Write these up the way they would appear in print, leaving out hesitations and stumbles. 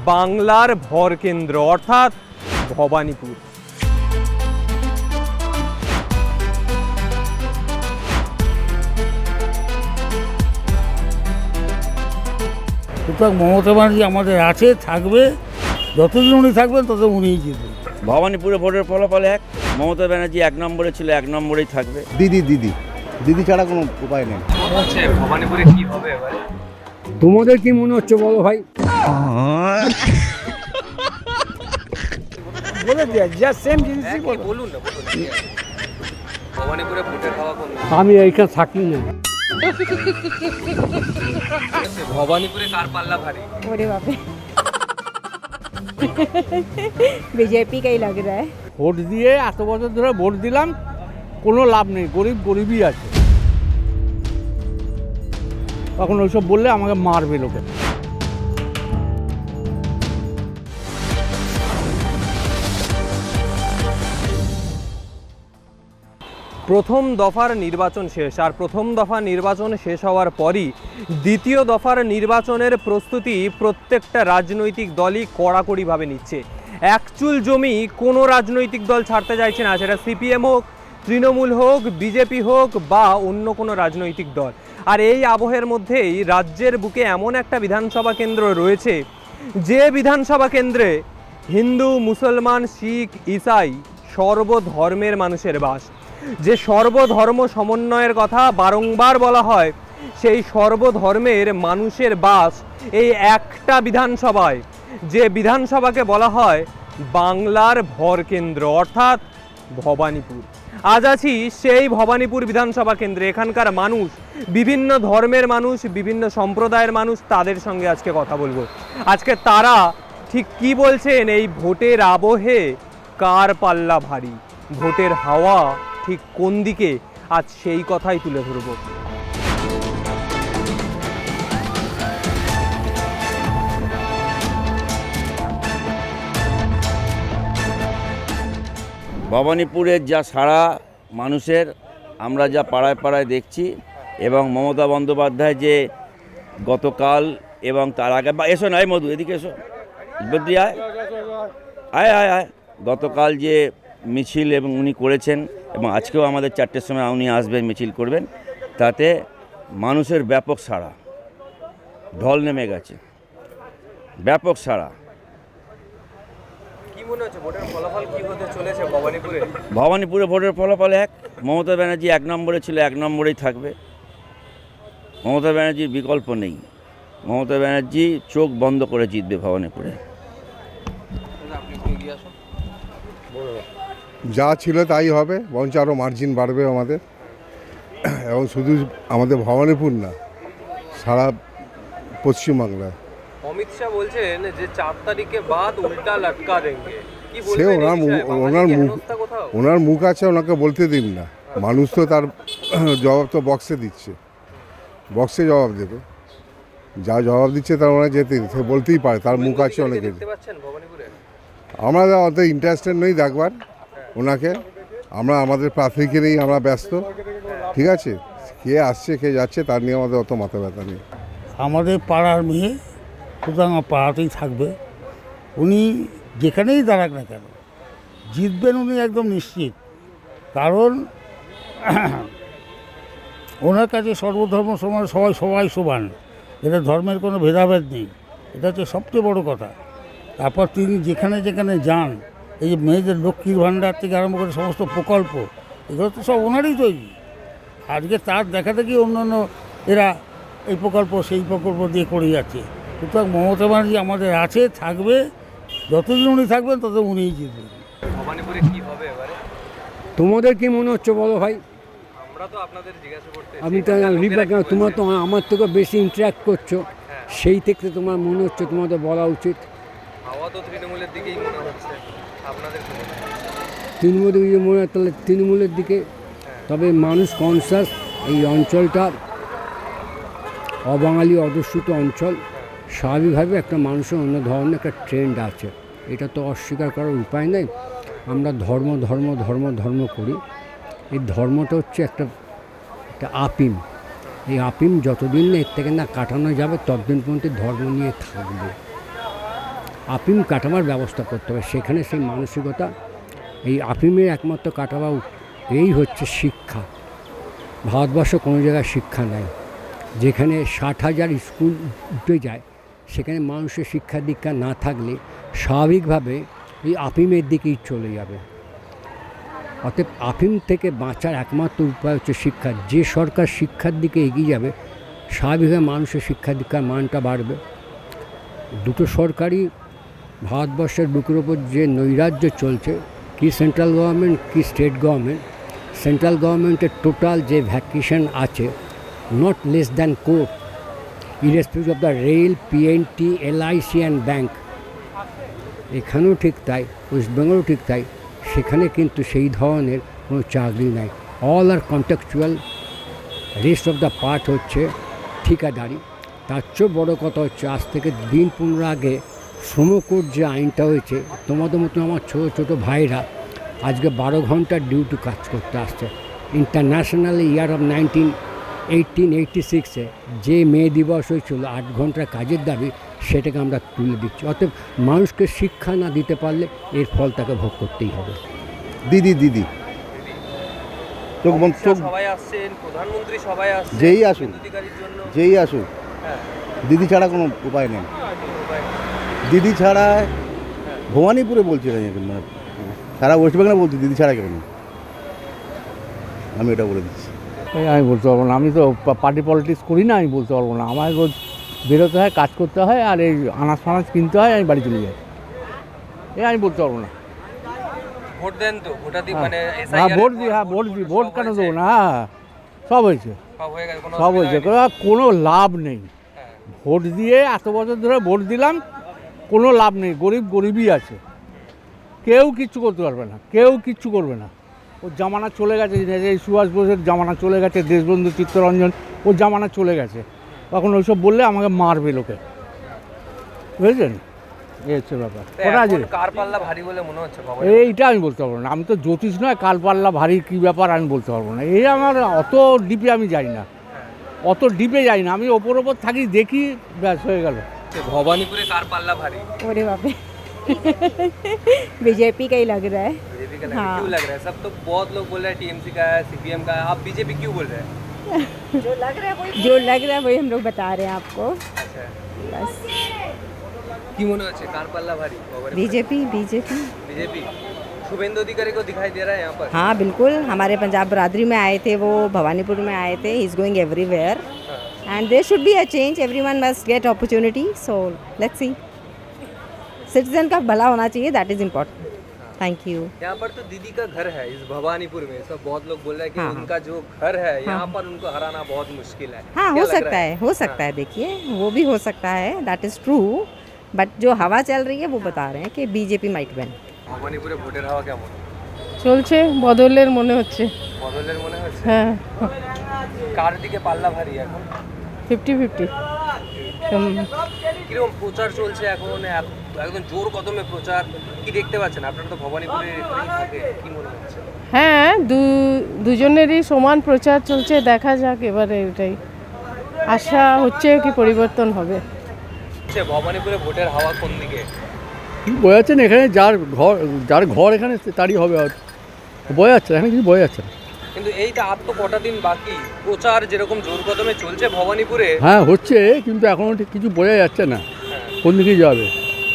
বাংলার ভরকেন্দ্র অর্থাৎ ভবানীপুর। সুতরাং মমতা ব্যানার্জি আমাদের আছে, থাকবে, যতদিন উনি থাকবেন তত উনিই জিতবেন। ভবানীপুরে ভোটের ফলাফল এক, মমতা ব্যানার্জি 1 নম্বরে ছিল, 1 নম্বরেই থাকবে। দিদি ছাড়া কোনো উপায় নেই। ভবানীপুরে কি হবে এবারে? তোমাদের কি মনে হচ্ছে বলো ভাই? বলে দেয় যা সেম জিনিসই বলো। বলুন না, ভবানীপুরে ভোটের হাওয়া কোন? আমি এইখানে থাকি না। ভবানীপুরে কার পাল্লা ভারী? अरे बाप रे बीजेपी का ही लग रहा है। ভোট দিয়ে এত বছর ধরে ভোট দিলাম, কোনো লাভ নেই, গরিবই আছে। তখন ওইসব বললে আমাকে মারবে লোকে। প্রথম দফার নির্বাচন শেষ, আর প্রথম দফা নির্বাচন শেষ হওয়ার পরই দ্বিতীয় দফার নির্বাচনের প্রস্তুতি প্রত্যেকটা রাজনৈতিক দলই কড়াকড়িভাবে নিচ্ছে। একচুল জমি কোনো রাজনৈতিক দল ছাড়তে চাইছে না, সেটা সিপিএম হোক, তৃণমূল হোক, বিজেপি হোক বা অন্য কোনো রাজনৈতিক দল। আর এই আবহের মধ্যেই রাজ্যের বুকে এমন একটা বিধানসভা কেন্দ্র রয়েছে যে বিধানসভা কেন্দ্রে হিন্দু, মুসলমান, শিখ, ইসাই সর্বধর্মের মানুষের বাস। যে সর্বধর্ম সমন্বয়ের কথা বারংবার বলা হয়, সেই সর্বধর্মের মানুষের বাস এই একটা বিধানসভায়, যে বিধানসভাকে বলা হয় বাংলার ভরকেন্দ্র অর্থাৎ ভবানীপুর। আজ আছি সেই ভবানীপুর বিধানসভা কেন্দ্রে। এখানকার মানুষ, বিভিন্ন ধর্মের মানুষ, বিভিন্ন সম্প্রদায়ের মানুষ, তাদের সঙ্গে আজকে কথা বলবো। আজকে তারা ঠিক কি বলছেন এই ভোটের আবহে, কার পাল্লা ভারী, ভোটের হাওয়া ঠিক কোন দিকে, আজ সেই কথাই তুলে ধরবো। ভবানীপুরের যা সারা মানুষের, আমরা যা পাড়ায় পাড়ায় দেখছি, এবং মমতা বন্দ্যোপাধ্যায় যে গতকাল এবং তার আগে, বা এসো না, এই মধু এদিকে এসো, বদ্রি আয় আয় আয় আয়, গতকাল যে মিছিল এবং উনি করেছেন, এবং আজকেও আমাদের 4টের সময় উনি আসবেন, মিছিল করবেন, তাতে মানুষের ব্যাপক সাড়া, ঢল নেমে গেছে, ব্যাপক সাড়া। কি মনে হচ্ছে ভোটের ফলাফল কি হতে চলেছে ভবানীপুরে? ভবানীপুরে ভোটের ফলাফল এক, মমতা ব্যানার্জি 1 নম্বরে ছিল, 1 নম্বরেই থাকবে। মমতা ব্যানার্জির বিকল্প নেই, মমতা ব্যানার্জি চোখ বন্ধ করে জিতবে ভবানীপুরে। যা ছিল তাই হবে, বরঞ্চ আরও মার্জিন বাড়বে আমাদের। এবং শুধু আমাদের ভবানীপুর না, সারা পশ্চিমবাংলায়। অমিত শাহ বলছেন যে 4 তারিখে বাদ উল্টা লটকা দেंगे। কি সে বলবেন? ওনার মুখ আছে, ওনাকে বলতে দিন না। মানুষ তো তার জবাব তো বক্সে দিচ্ছে, বক্সে জবাব দেবে। যা জবাব দিচ্ছে তার ওনার যেতে দিন, সে বলতেই পারে, তার মুখ আছে অনেকে। দেখতে পাচ্ছেন ভবানীপুরে? আমরা অত ইন্টারেস্টেড নই দেখবার ওনাকে, আমরা আমাদের প্রার্থীকে নিয়েই আমরা ব্যস্ত। ঠিক আছে, কে আসছে কে যাচ্ছে তার নিয়ে আমাদের অত মাথা ব্যথা নেই। আমাদের পাড়ার মেয়ে, সুতরাং পাড়াতেই থাকবে। উনি যেখানেই দাঁড়াক না কেন জিতবেন, উনি একদম নিশ্চিত। কারণ ওনার কাছে সর্বধর্ম সমান, সবাই সমান, এটা ধর্মের কোনো ভেদাভেদ নেই। এটা হচ্ছে সবচেয়ে বড় কথা। তারপর তিনি যেখানে যেখানে যান, এই যে মেয়েদের লক্ষ্মীর ভাণ্ডার থেকে আরম্ভ করে সমস্ত প্রকল্প, এগুলো তো সব ওনারই তৈরি। আজকে তার দেখা দেখি অন্যান্য এরা এই প্রকল্প সেই প্রকল্প দিয়ে করে যাচ্ছে। সুতরাং মমতা ব্যানার্জি আমাদের আছে, থাকবে, যতদিন উনি থাকবেন তত উনিই জিতবেন। ভবানীপুরে কি হবে এবারে? তোমাদের কি মনে হচ্ছে বলো ভাই? আমরা তো আপনাদের জিজ্ঞাসা করতে, আমি তো তোমরা তো আমার থেকে বেশি ইন্টারাক্ট করছো, সেই থেকে তোমার মনে হচ্ছে তোমাদের বলা উচিত। হাওয়া তো তৃণমূলের দিকেই মনে হচ্ছে, আপনাদের কি মনে হয়? তৃণমূলের দিকে মনে হয়, তাহলে তৃণমূলের দিকে। তবে মানুষ কনসাস, এই অঞ্চলটা অবাঙালি অধ্যুষিত অঞ্চল, স্বাভাবিকভাবে একটা মানুষের অন্য ধরনের একটা ট্রেন্ড আছে, এটা তো অস্বীকার করার উপায় নেই। আমরা ধর্ম ধর্ম ধর্ম ধর্ম করি, এই ধর্মটা হচ্ছে একটা আপিম। এই আপিম যতদিন না এর থেকে না কাটানো যাবে ততদিন পর্যন্ত ধর্ম নিয়ে থাকবে। আফিম কাটাবার ব্যবস্থা করতে হবে। সেখানে সেই মানসিকতা, এই আফিমের একমাত্র কাটাবা এই হচ্ছে শিক্ষা। ভারতবর্ষ কোনো জায়গায় শিক্ষা নেই। যেখানে 60,000 স্কুল উঠে যায়, সেখানে মানুষের শিক্ষা দীক্ষা না থাকলে স্বাভাবিকভাবে এই আফিমের দিকেই চলে যাবে। অতএব আফিম থেকে বাঁচার একমাত্র উপায় হচ্ছে শিক্ষা। যে সরকার শিক্ষার দিকে এগিয়ে যাবে, স্বাভাবিকভাবে মানুষের শিক্ষা দীক্ষার মানটা বাড়বে। দুটো সরকারই ভারতবর্ষের বুকের ওপর যে নৈরাজ্য চলছে, কি সেন্ট্রাল গভর্নমেন্ট কি স্টেট গভর্নমেন্ট, সেন্ট্রাল গভর্নমেন্টের টোটাল যে ভ্যাকেশন আছে not less than court, irrespective of the rail, PNT, LIC and bank. এখানেও ঠিক তাই, ওয়েস্ট বেঙ্গলও ঠিক তাই। সেখানে কিন্তু সেই ধরনের কোনো চাকরি নাই। All are contractual, rest of the part হচ্ছে ঠিকাদারি। তার চেয়েও বড়ো কথা হচ্ছে, আজ থেকে দিন 15 আগে শ্রমকোড যে আইনটা হয়েছে, তোমাদের মতো আমার ছোটো ছোটো ভাইরা আজকে 12 ঘন্টার ডিউটি কাজ করতে আসছে। ইন্টারন্যাশনাল ইয়ার অফ 1886-এ যে মে দিবস হয়েছিল 8 ঘন্টার কাজের দাবি, সেটাকে আমরা তুলে দিচ্ছি। অতএব মানুষকে শিক্ষা না দিতে পারলে এর ফল তাকে ভোগ করতেই হবে। দিদি দিদি চোখ বন্ধ, চোখ সবাই আসছেন, প্রধানমন্ত্রী সবাই আসছেন, যেই আসুন, অধিকারীর জন্য যেই আসুক, হ্যাঁ, দিদি ছাড়া কোনো উপায় নেই। দিদি ছাড়া ভবানীপুরে বলছি না, মানে সারা ওয়েস্ট বেঙ্গলে বলছি, দিদি ছাড়া কেউ নেই। আমি এটা বলে দিচ্ছি। আমি বলতে পারবো না, আমি তো পার্টি পলিটিক্স করি না, আমি বলতে পারবো না। আমার রোজ বেরোতে হয়, কাজ করতে হয়, আর এই আনাজ ফানাজ কিনতে হয়, আমি বাড়ি চলে যাই। আমি বলতে পারবো না। ভোট দেন তো, ভোটাধিক মানে হ্যাঁ ভোট দিই, হ্যাঁ ভোট দিই, ভোট কেন দেবো না? হ্যাঁ সব হয়েছে, সব হয়ে গেছে, সব হয়েছে, কোনো লাভ নেই। ভোট দিয়ে এত বছর ধরে ভোট দিলাম, কোনো লাভ নেই। গরিব গরিবই আছে, কেউ কিচ্ছু করতে পারবে না, কেউ কিচ্ছু করবে না। ওর জামানা চলে গেছে, এই সুভাষ বোসের জামানা চলে গেছে, দেশবন্ধু চিত্তরঞ্জন, ওর জামানা চলে গেছে। এখন ওইসব বললে আমাকে মারবে লোকে, বুঝলেন? এই হচ্ছে ব্যাপার। ওটা আছে, কার পাল্লা ভারী বলে মনে হচ্ছে বাবা? এইটা আমি বলতে পারবো না। আমি তো জ্যোতিষ নয়, কাল পাল্লা ভারী কী ব্যাপার আমি বলতে পারবো না। এই আমার অত ডিপে আমি যাই না, অত ডিপে যাই না। আমি ওপর ওপর থাকি, দেখি, ব্যাস হয়ে গেল। ভবানীপুরে কার পাল্লা ভারী? अरे बाप रे बीजेपी का ही लग रहा है। बीजेपी का लग रहा है। हाँ। क्यों लग रहा है? सब तो बहुत लोग बोल रहे हैं TMC का है, CPM का है, आप बीजेपी क्यों बोल रहे हैं? जो लग रहा है वही हम लोग बता रहे हैं आपको। আচ্ছা, बस কি মনে হচ্ছে কার পাল্লা ভারী? बीजेपी बीजेपी शुभेंदु अधिकारी को दिखाई दे रहा है यहाँ पर? हाँ बिल्कुल, हमारे पंजाब बरादरी में आए थे, वो भवानीपुर में आए थे। He is going everywhere and there should be a change. Everyone must get opportunity, so let's see. Citizen का भला होना चाहिए, that is important. Thank you. यहाँ पर तो दीदी का घर है इस भवानीपुर में, सब बहुत लोग बोल रहे हैं कि हाँ। उनका जो घर है यहाँ पर उनको हराना बहुत मुश्किल है। हाँ क्या हो लग सकता रहा है, हो सकता है। देखिए वो भी हो सकता है, दैट इज़ ट्रू। बट जो हवा चल रही है वो बता रहे हैं कि बीजेपी माइट विन। ভবানীপুরে ভোটের হাওয়া কেমন? চলছে, বদলের মনে হচ্ছে। বদলের মনে হচ্ছে? হ্যাঁ, কার দিকে পাল্লা ভারী এখন? 50-50। কিরকম প্রচার চলছে এখন? একদম জোর কদমে প্রচার কি দেখতে পাচ্ছেন? আপনারা তো ভবানীপুরে থাকে, কি মনে হচ্ছে? হ্যাঁ, দুজনেরই সমান প্রচার চলছে। দেখা যাক এবারে, এটাই আশা হচ্ছে কি পরিবর্তন হবে। ভবানীপুরে ভোটের হাওয়া কোন দিকে? বোঝাচ্ছেন এখানে যার ঘর এখানে তারই হবে, বোঝা যাচ্ছে এখানে কিছু বোঝা যাচ্ছে না। কিন্তু এইটা আর তো কটা দিন বাকি, প্রচার যেরকম জোর কদমে চলছে ভবানীপুরে। হ্যাঁ হচ্ছে, কিন্তু এখনও ঠিক কিছু বোঝা যাচ্ছে না কোন দিকে যাবে,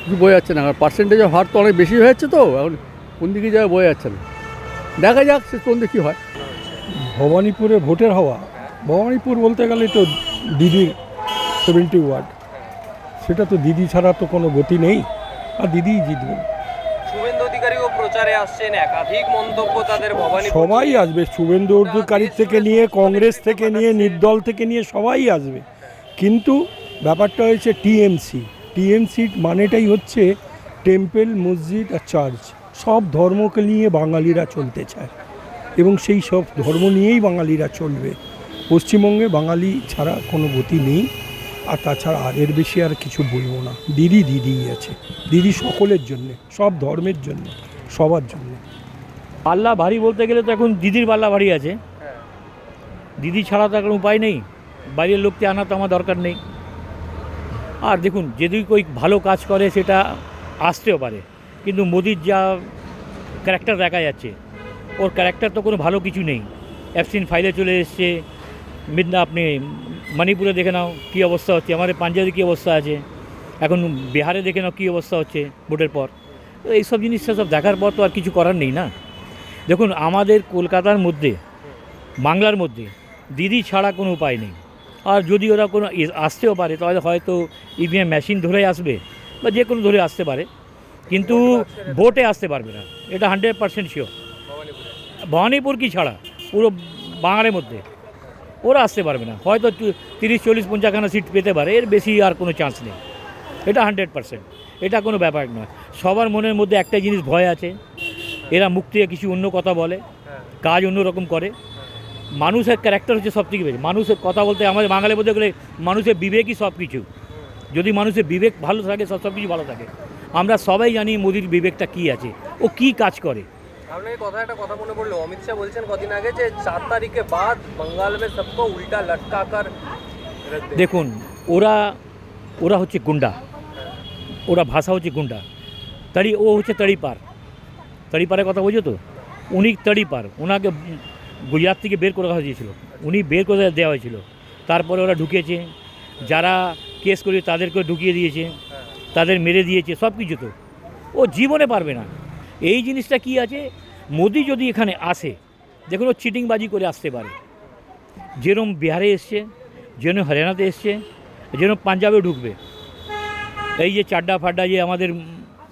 কিছু বোঝা যাচ্ছে না। পার্সেন্টেজ অফ হার তো অনেক বেশি হয়ে যাচ্ছে, তো এখন কোন দিকে যাবে বোঝা যাচ্ছে না। দেখা যাক সে কোন দিকে কী হয়। ভবানীপুরে ভোটের হওয়া, ভবানীপুর বলতে গেলে তো দিদির 70 ওয়ার্ড, সেটা তো দিদি ছাড়া তো কোনো গতি নেই, আর দিদিই জিতবে। শুভেন্দু অধিকারীও প্রচারে আসছেন, একাধিক মন্তব্য তাদের ভবানীপুর। সবাই আসবে, শুভেন্দু অধিকারীর থেকে নিয়ে, কংগ্রেস থেকে নিয়ে, নির্দল থেকে নিয়ে সবাই আসবে। কিন্তু ব্যাপারটা হয়েছে টিএমসি মানেটাই হচ্ছে টেম্পল, মসজিদ আর চার্চ। সব ধর্মকে নিয়ে বাঙালিরা চলতে চায় এবং সেই সব ধর্ম নিয়েই বাঙালিরা চলবে। পশ্চিমবঙ্গে বাঙালি ছাড়া কোনো গতি নেই, আর তাছাড়া আর এর বেশি আর কিছু বলবো না। দিদিই আছে, দিদি সকলের জন্যে, সব ধর্মের জন্য, সবার জন্য। পাল্লা ভারী বলতে গেলে তো এখন দিদির পাল্লা ভারী আছে। দিদি ছাড়া তো এখন উপায় নেই, বাইরের লোককে আনা তো আমার দরকার নেই। আর দেখুন, যদি কেউ ভালো কাজ করে সেটা আসতেও পারে, কিন্তু মোদির যা ক্যারেক্টার দেখা যাচ্ছে, ওর ক্যারেক্টার তো কোনো ভালো কিছু নেই। অ্যাবসেন্ট ফাইলে চলে এসছে, আপনি মণিপুরে দেখে নাও কী অবস্থা হচ্ছে, আমাদের পাঞ্জাবে কী অবস্থা আছে, এখন বিহারে দেখে নাও কী অবস্থা হচ্ছে ভোটের পর। তো এইসব জিনিসটা সব দেখার পর তো আর কিছু করার নেই না। দেখুন, আমাদের কলকাতার মধ্যে, বাংলার মধ্যে দিদি ছাড়া কোনো উপায় নেই। আর যদি ওরা কোনো আসতেও পারে তাহলে হয়তো ইভিএম মেশিন ধরে আসবে বা যে কোনো ধরে আসতে পারে, কিন্তু ভোটে আসতে পারবে না, এটা 100% শিওর। ভবানীপুর কি ছাড়া পুরো বাঙালির মধ্যে ওরা আসতে পারবে না, হয়তো 30, 40, 50খানা সিট পেতে পারে, এর বেশি আর কোনো চান্স নেই। এটা 100%, এটা কোনো ব্যাপার নয়। সবার মনের মধ্যে একটা জিনিস ভয় আছে, এরা মুখ থেকে কিছু অন্য কথা বলে, কাজ অন্য রকম করে। মানুষের ক্যারেক্টার হচ্ছে সব থেকে বেশি। মানুষের কথা বলতে আমাদের বাঙালির মধ্যে গেলে মানুষের বিবেকই সব কিছু। যদি মানুষের বিবেক ভালো থাকে সব কিছু ভালো থাকে। আমরা সবাই জানি মোদির বিবেকটা কী আছে, ও কি কাজ করে। আপনাকে একটা কথা মনে পড়লো, অমিত শাহ বলছেন কদিন আগে যে 4 তারিখে বাদ বাঙ্গাল মে সবকো উল্টা লটকা কর। দেখুন, ওরা হচ্ছে গুন্ডা, ওরা ভাষা হচ্ছে গুন্ডা। ও হচ্ছে তড়িপারের কথা বলছো তো, উনি তড়িপার। ওনাকে গুজরাট থেকে বের করে রাখা হয়েছিল, উনি বের করে দেওয়া হয়েছিল। তারপরে ওরা ঢুকেছে, যারা কেস করে তাদেরকে ঢুকিয়ে দিয়েছে, তাদের মেরে দিয়েছে, সব কিছু। তো ও জীবনে পারবে না। এই জিনিসটা কি আছে, মোদি যদি এখানে আসে, দেখুন ও চিটিংবাজি করে আসতে পারে। যেরকম বিহারে এসছে, যেরকম হরিয়ানাতে এসছে, যেরকম পাঞ্জাবে ঢুকবে। এই যে চাড্ডা ফাড্ডা যে আমাদের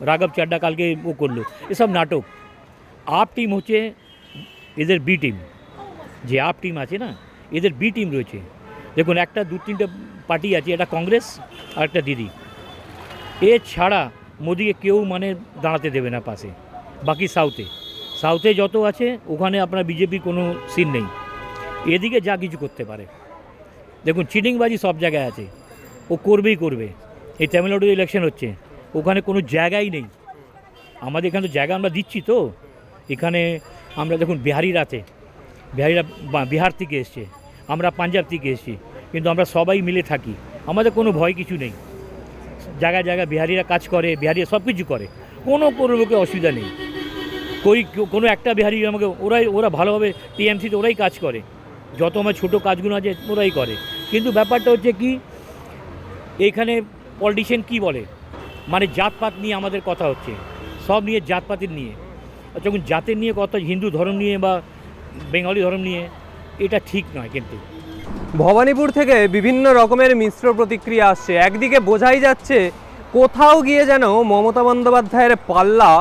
রাঘব চাড্ডা কালকে ও করলো, এসব নাটক। আপ টিম হচ্ছে এদের বি টিম। যে আপ টিম আছে না, এদের বি টিম রয়েছে। দেখুন, একটা 2-3টে পার্টি আছে, একটা কংগ্রেস আর একটা দিদি। এ ছাড়া মোদিকে কেউ মানে দাঁড়াতে দেবে না পাশে। বাকি সাউথে যত আছে ওখানে আপনার বিজেপির কোনো সিন নেই, এদিকে যা কিছু করতে পারে। দেখুন, চিটিংবাজি সব জায়গায় আছে, ও করবে। এই তামিলনাড়ু ইলেকশন হচ্ছে, ওখানে কোনো জায়গাই নেই। আমাদের এখানে তো জায়গা আমরা দিচ্ছি। তো এখানে আমরা দেখুন বিহারিরা বিহার থেকে এসছে, আমরা পাঞ্জাব থেকে এসেছি, কিন্তু আমরা সবাই মিলে থাকি, আমাদের কোনো ভয় কিছু নেই। জায়গায় বিহারিরা কাজ করে, বিহারিরা সব কিছু করে, কোনো লোকে অসুবিধা নেই। কোনো একটা বিহারি আমাকে ওরা ভালোভাবে টিএমসিতে ওরাই কাজ করে, যত আমার ছোটো কাজগুলো আছে ওরাই করে। কিন্তু ব্যাপারটা হচ্ছে কি, এইখানে পলিটিশিয়ান কি বলে, মানে জাতপাত নিয়ে আমাদের কথা হচ্ছে, সব নিয়ে জাতপাতের নিয়ে। যখন জাতের নিয়ে কথা, হিন্দু ধর্ম নিয়ে বা বেঙ্গলি ধর্ম নিয়ে, এটা ঠিক নয়। কিন্তু ভবানীপুর থেকে বিভিন্ন রকমের মিশ্র প্রতিক্রিয়া আসছে। একদিকে বোঝাই যাচ্ছে কোথাও গিয়ে যেন মমতা বন্দ্যোপাধ্যায়ের পাল্লা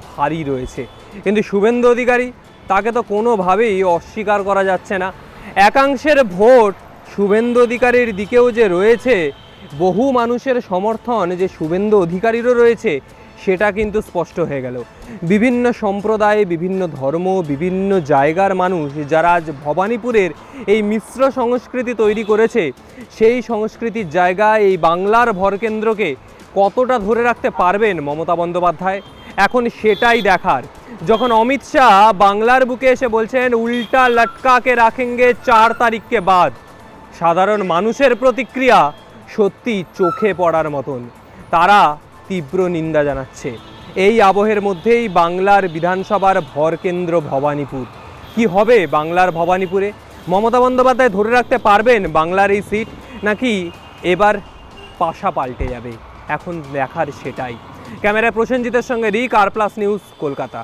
ভারী রয়েছে, কিন্তু শুভেন্দু অধিকারী, তাকে তো কোনোভাবেই অস্বীকার করা যাচ্ছে না। একাংশের ভোট শুভেন্দু অধিকারীর দিকেও যে রয়েছে, বহু মানুষের সমর্থন যে শুভেন্দু অধিকারীরও রয়েছে, সেটা কিন্তু স্পষ্ট হয়ে গেল। বিভিন্ন সম্প্রদায়, বিভিন্ন ধর্ম, বিভিন্ন জায়গার মানুষ যারা আজ ভবানীপুরের এই মিশ্র সংস্কৃতি তৈরি করেছে, সেই সংস্কৃতির জায়গায় এই বাংলার ভরকেন্দ্রকে কতটা ধরে রাখতে পারবেন মমতা বন্দ্যোপাধ্যায়, এখন সেটাই দেখার। যখন অমিত শাহ বাংলার বুকে এসে বলছেন উল্টা লটকাকে রাখেঙ্গে 4 তারিখকে বাদ, সাধারণ মানুষের প্রতিক্রিয়া সত্যি চোখে পড়ার মতন। তারা তীব্র নিন্দা জানাচ্ছে। এই আবহের মধ্যেই বাংলার বিধানসভার ভরকেন্দ্র ভবানীপুর। কি হবে বাংলার ভবানীপুরে? মমতা বন্দ্যোপাধ্যায় ধরে রাখতে পারবেন বাংলার এই সিট, নাকি এবার পাশা পাল্টে যাবে? এখন দেখার সেটাই। ক্যামেরায় প্রসেনজিতের সঙ্গে রিক, আর প্লাস নিউজ, কলকাতা।